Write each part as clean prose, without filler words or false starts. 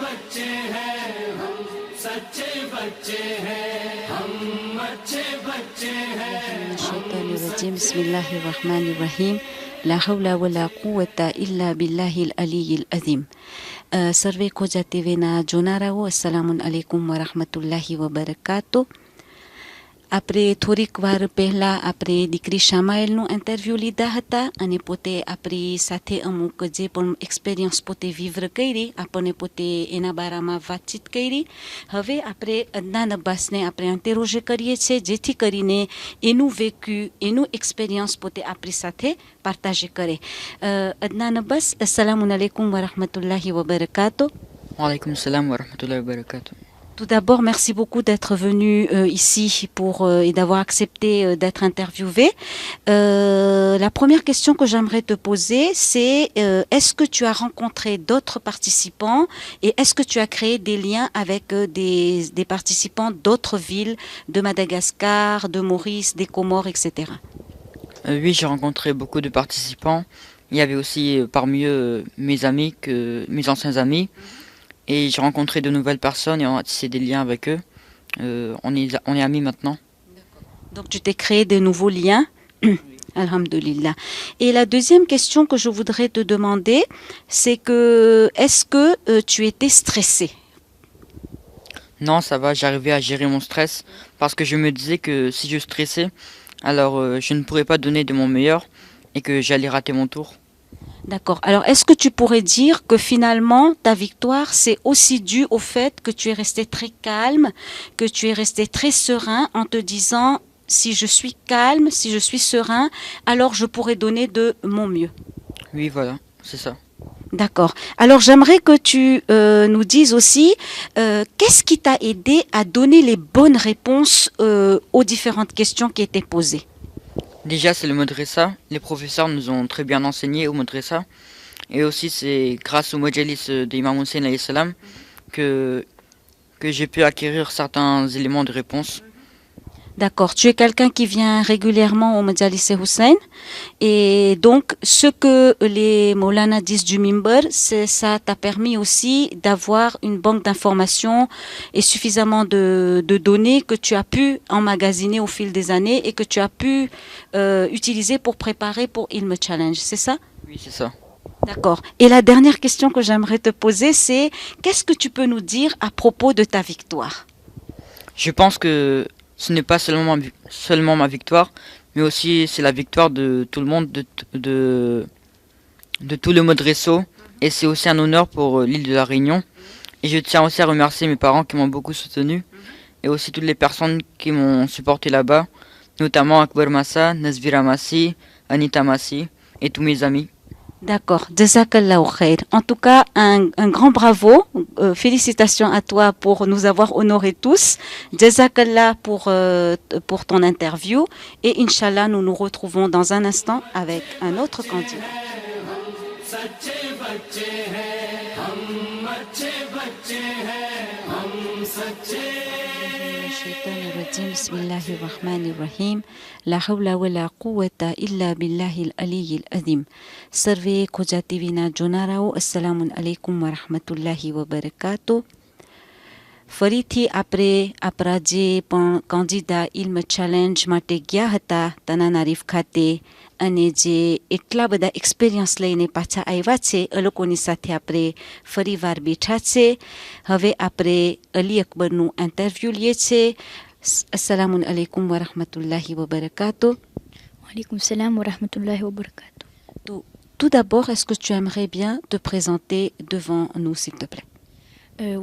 बच्चे हैं हम सच्चे बच्चे हैं हम अच्छे बच्चे हैं الشيطان الرجيم بسم الله الرحمن الرحيم لا حول ولا قوة إلا بالله العلي العظيم सर्वे को जाते हुए ना जोनाराओ अस्सलामुन अलैकुम व रहमतुल्लाहि व बरकातो આપણે થોડીક વાર પહેલાં આપણે દીકરી શામાએલનું ઇન્ટરવ્યૂ લીધા હતા અને પોતે આપણી સાથે અમુક જે પણ એક્સપિરિયન્સ પોતે વિવર કરી આપણને પોતે એના બારામાં વાતચીત કરી હવે આપણે અદનાન અબ્બાસને આપણે ઇન્ટરોજે કરીએ છીએ જેથી કરીને એનું વેક્યુ એનું એક્સપિરિયન્સ પોતે આપણી સાથે પાર્ટાજે કરે અદનાન અબ્બાસ અસ્સલામુ અલૈકુમ વરહમતુલ્લાહિ વબરકાતો Wa alaykoum salam wa rahmatullahi wa barakatuh. Tout d'abord, merci beaucoup d'être venu ici et d'avoir accepté d'être interviewé. La première question que j'aimerais te poser, c'est est-ce que tu as rencontré d'autres participants et est-ce que tu as créé des liens avec des participants d'autres villes de Madagascar, de Maurice, des Comores, etc. Oui, j'ai rencontré beaucoup de participants. Il y avait aussi parmi eux mes amis, mes anciens amis. Et j'ai rencontré de nouvelles personnes et on a tissé des liens avec eux. On est amis maintenant. Donc tu t'es créé de nouveaux liens. Alhamdulillah. Et la deuxième question que je voudrais te demander, c'est que est-ce que tu étais stressé? Non, ça va, j'arrivais à gérer mon stress parce que je me disais que si je stressais, alors je ne pourrais pas donner de mon meilleur et que j'allais rater mon tour. D'accord. Alors, est-ce que tu pourrais dire que finalement, ta victoire, c'est aussi dû au fait que tu es resté très calme, que tu es resté très serein en te disant, si je suis calme, si je suis serein, alors je pourrais donner de mon mieux. Oui, voilà, c'est ça. D'accord. Alors, j'aimerais que tu nous dises aussi, qu'est-ce qui t'a aidé à donner les bonnes réponses aux différentes questions qui étaient posées? Déjà, c'est le Madrasa. Les professeurs nous ont très bien enseigné au Madrasa. Et aussi, c'est grâce au Majalis d'Imam Hussein alayhi salam que j'ai pu acquérir certains éléments de réponse. D'accord. Tu es quelqu'un qui vient régulièrement au Majalis Hussein. Et donc, ce que les Maulana disent du Mimber, ça t'a permis aussi d'avoir une banque d'informations et suffisamment de données que tu as pu emmagasiner au fil des années et que tu as pu utiliser pour préparer pour Ilm Challenge. C'est ça? Oui, c'est ça. D'accord. Et la dernière question que j'aimerais te poser, c'est qu'est-ce que tu peux nous dire à propos de ta victoire? Je pense que ce n'est pas seulement ma victoire, mais aussi c'est la victoire de tout le monde, de tout le Madrasso. Et c'est aussi un honneur pour l'île de la Réunion. Et je tiens aussi à remercier mes parents qui m'ont beaucoup soutenu. Et aussi toutes les personnes qui m'ont supporté là-bas, notamment Akbar Massa, Nazvira Massi, Anita Massi et tous mes amis. D'accord, Jazakallahu khair. En tout cas, un grand bravo. Félicitations à toi pour nous avoir honorés tous. Jazakallah pour ton interview. Et Inch'Allah, nous nous retrouvons dans un instant avec un autre candidat. الشيطان الرجيم بسم الله الرحمن الرحيم لا حول ولا قوة إلا بالله العلي العظيم सर्वे को जाते हुए ना जोनाराओ अस्सलामु अलैकुम व रहमतुल्लाहि व बरकातो ફરીથી આપણે આપણા જે પણ કેન્ડિડા ઇલ્મ ચેલેન્જ માટે ગયા હતા તનાનારીફ ખાતે અને જે એટલા બધા એક્સપિરિયન્સ લઈને પાછા આવ્યા છે એ લોકોની સાથે આપણે ફરીવાર બેઠા છે હવે આપણે અલી અકબરનું ઇન્ટરવ્યૂ લઈએ છે અસ્સલામુ અલૈકુમ વરહમતુલ્લાહિ વબરકાતો. Alaykoum salam wa rahmatullahi wa barakatuh. Tout d'abord, est-ce que tu aimerais bien te présenter devant nous, s'il te plaît?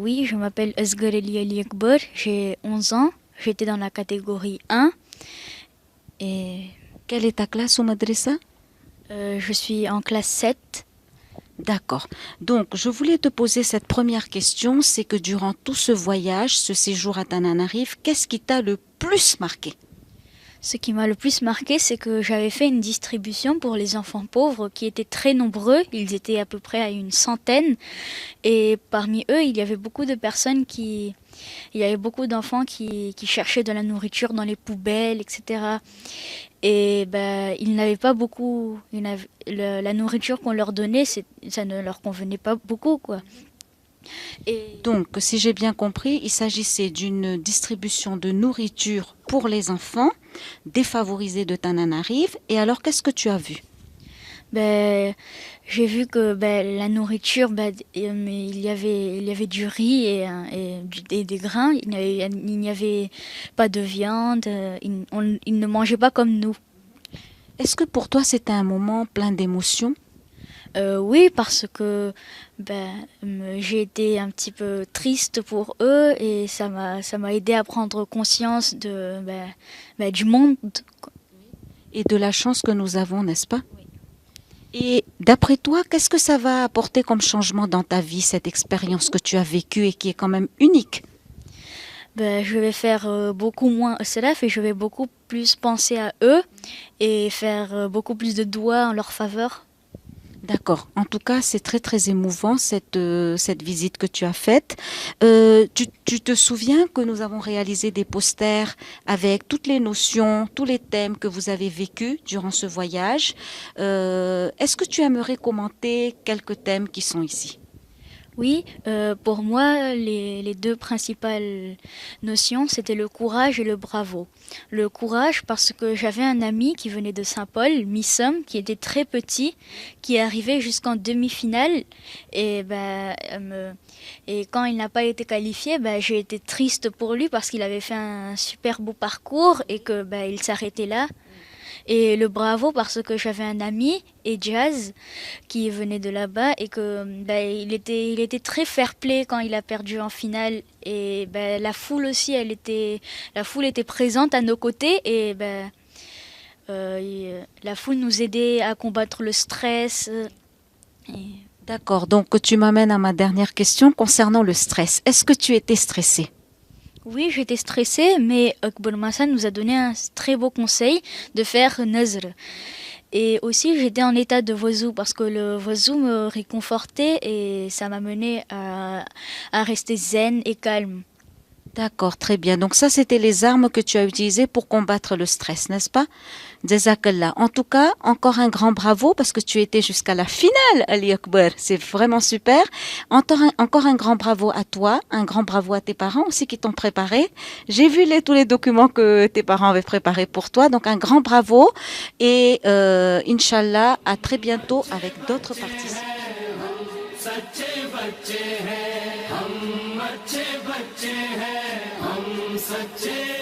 Oui, je m'appelle Asghar Ali Ali Akbar, j'ai 11 ans, j'étais dans la catégorie 1 et Quelle est ta classe au madrasa? je suis en classe 7. D'accord. Donc, je voulais te poser cette première question, c'est que durant tout ce voyage, ce séjour à Tananarive, qu'est-ce qui t'a le plus marqué? Ce qui m'a le plus marqué, c'est que j'avais fait une distribution pour les enfants pauvres qui étaient très nombreux. Ils étaient à peu près à une centaine. Et parmi eux, il y avait beaucoup de personnes Il y avait beaucoup d'enfants qui cherchaient de la nourriture dans les poubelles, etc. Et ils n'avaient pas beaucoup... la nourriture qu'on leur donnait, ça ne leur convenait pas beaucoup, quoi. Et Donc, si j'ai bien compris, il s'agissait d'une distribution de nourriture pour les enfants défavorisés de Tananarive. Et alors, qu'est-ce que tu as vu? ben, j'ai vu que la nourriture, mais il y avait du riz et des grains. Il n'y avait pas de viande. Ils ne mangeaient pas comme nous. Est-ce que pour toi, c'était un moment plein d'émotions? Oui, parce que j'ai été un petit peu triste pour eux et ça m'a aidé à prendre conscience du monde. Et de la chance que nous avons, n'est-ce pas? Et d'après toi, qu'est-ce que ça va apporter comme changement dans ta vie, cette expérience que tu as vécue et qui est quand même unique? Je vais faire beaucoup moins self et je vais beaucoup plus penser à eux et faire beaucoup plus de doigts en leur faveur. D'accord. En tout cas, c'est très très émouvant cette visite que tu as faite. Tu te souviens que nous avons réalisé des posters avec toutes les notions, tous les thèmes que vous avez vécus durant ce voyage. Est-ce que tu aimerais commenter quelques thèmes qui sont ici? Oui, pour moi, les deux principales notions, c'était le courage et le bravo. Le courage parce que j'avais un ami qui venait de Saint-Paul, Missom, qui était très petit, qui est arrivé jusqu'en demi-finale. Et quand il n'a pas été qualifié, j'ai été triste pour lui parce qu'il avait fait un super beau parcours et que il s'arrêtait là. Et le bravo parce que j'avais un ami, Ejaz, qui venait de là-bas et que il était très fair-play quand il a perdu en finale. Et la foule aussi, la foule était présente à nos côtés et la foule nous aidait à combattre le stress. Et D'accord. Donc, tu m'amènes à ma dernière question concernant le stress. Est-ce que tu étais stressée? oui, j'étais stressée, mais Akbar Massa nous a donné un très beau conseil de faire Nazr. Et aussi, j'étais en état de wazou parce que le wazou me réconfortait et ça m'a mené à rester zen et calme. D'accord, très bien. Donc ça, c'était les armes que tu as utilisées pour combattre le stress, n'est-ce pas? Jazakallah. En tout cas, encore un grand bravo parce que tu étais jusqu'à la finale, Ali Akbar. C'est vraiment super. Encore un grand bravo à toi, un grand bravo à tes parents aussi qui t'ont préparé. J'ai vu tous les documents que tes parents avaient préparés pour toi. Donc un grand bravo et Inch'Allah, à très bientôt avec d'autres participants. सच्चे बच्चे हैं हम अच्छे बच्चे हैं हम सच्चे